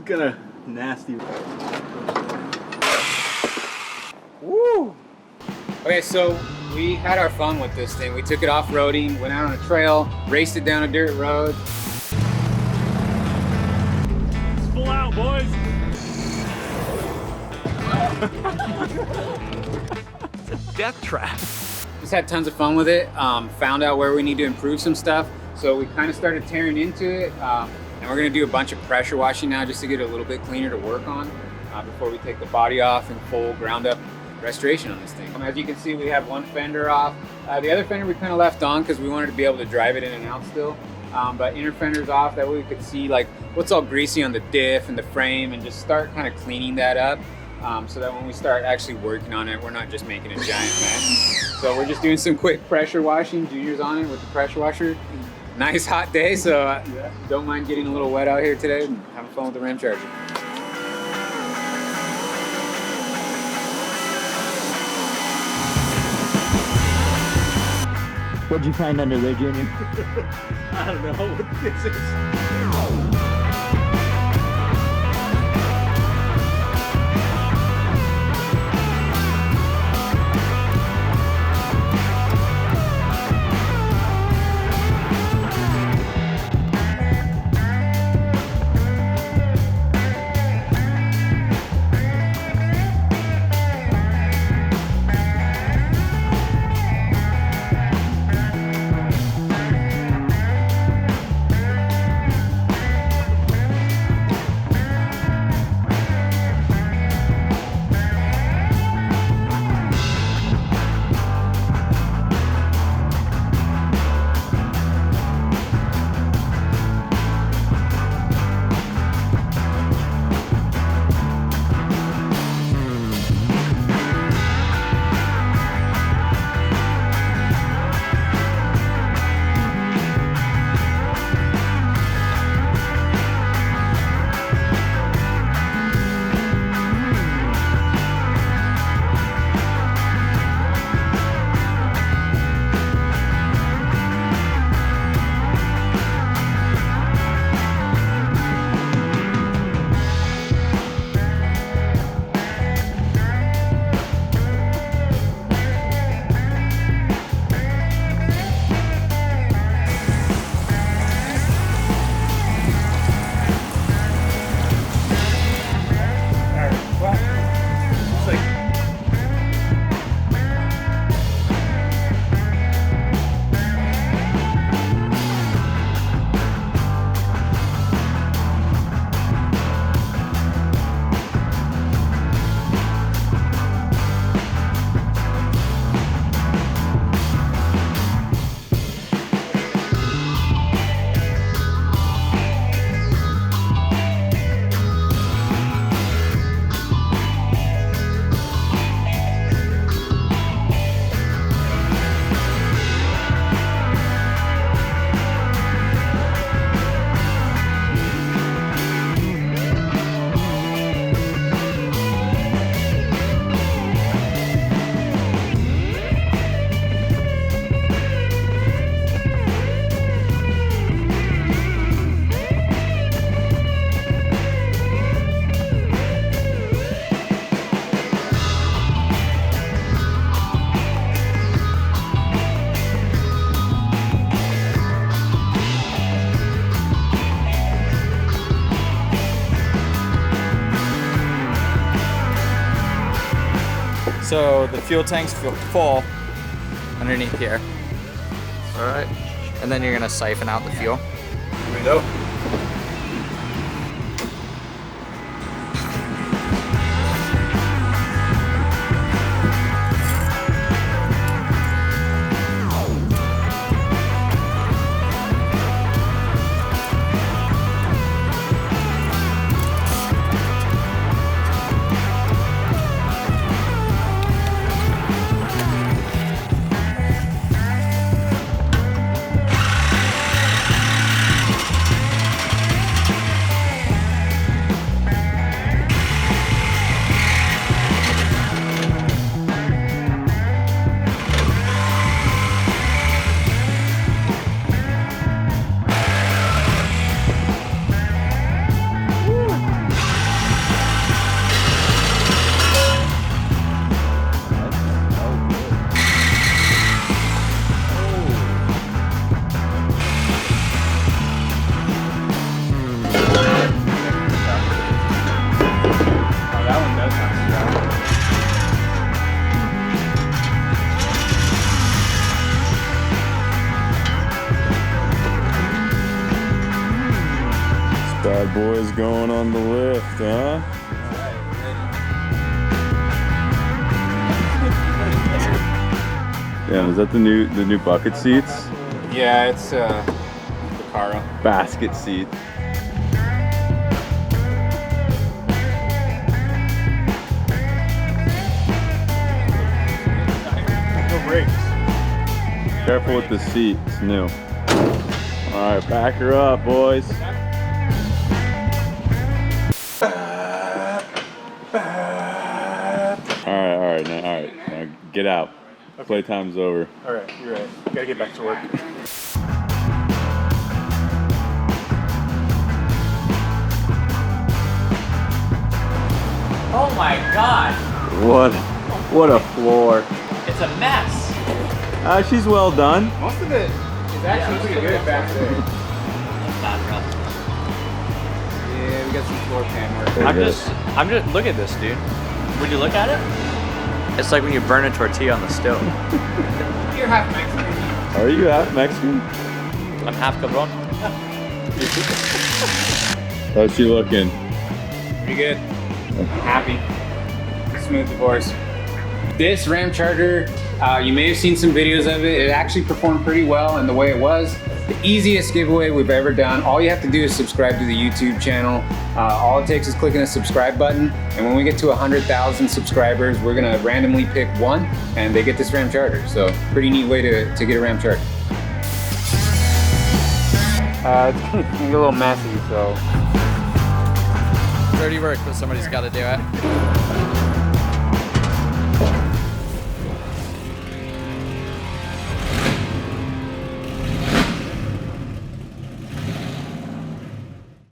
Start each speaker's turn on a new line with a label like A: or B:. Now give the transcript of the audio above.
A: kind of nasty.
B: Woo! Okay, so we had our fun with this thing. We took it off-roading, went out on a trail, raced it down a dirt road.
A: Let's pull out, boys! It's a death trap.
B: Just had tons of fun with it. Found out where we need to improve some stuff. So we kind of started tearing into it. And we're gonna do a bunch of pressure washing now just to get it a little bit cleaner to work on before we take the body off and full ground up restoration on this thing. As you can see, we have one fender off. The other fender we kind of left on because we wanted to be able to drive it in and out still. But inner fender's off, that way we could see like what's all greasy on the diff and the frame and just start kind of cleaning that up so that when we start actually working on it, we're not just making a giant mess. So we're just doing some quick pressure washing. Junior's on it with the pressure washer. Nice hot day, so don't mind getting a little wet out here today and having fun with the Ramcharger.
C: What'd you find under there, Junior?
A: I don't know what this is.
D: So the fuel tank's full underneath here. All right. And then you're gonna siphon out the fuel.
A: Here we go.
E: Bad boy's going on the lift, huh? Yeah, is that the new bucket seats?
B: Yeah, it's the Cara.
E: Basket seat.
A: No brakes.
E: Careful with the seat, it's new. All right, back her up, boys. All right, now get out. Playtime's over.
A: All right, you're right. Gotta get back to work.
D: Oh my god!
E: What a floor.
D: It's a mess.
E: She's well done.
B: Most of it is actually pretty good back there. Yeah, we got some floor pan work.
D: I'm just look at this, dude. Would you look at it? It's like when you burn a tortilla on the stove.
B: You're half Mexican.
E: Are you half Mexican?
D: I'm half cabron.
E: How's she looking?
B: Pretty good. Happy. Smooth divorce. This Ramcharger, you may have seen some videos of it. It actually performed pretty well in the way it was. The easiest giveaway we've ever done. All you have to do is subscribe to the YouTube channel. All it takes is clicking the subscribe button. And when we get to 100,000 subscribers, we're gonna randomly pick one and they get this Ramcharger. So pretty neat way to get a Ramcharger. It's gonna get a little messy, so.
D: Dirty work, but somebody's gotta do it.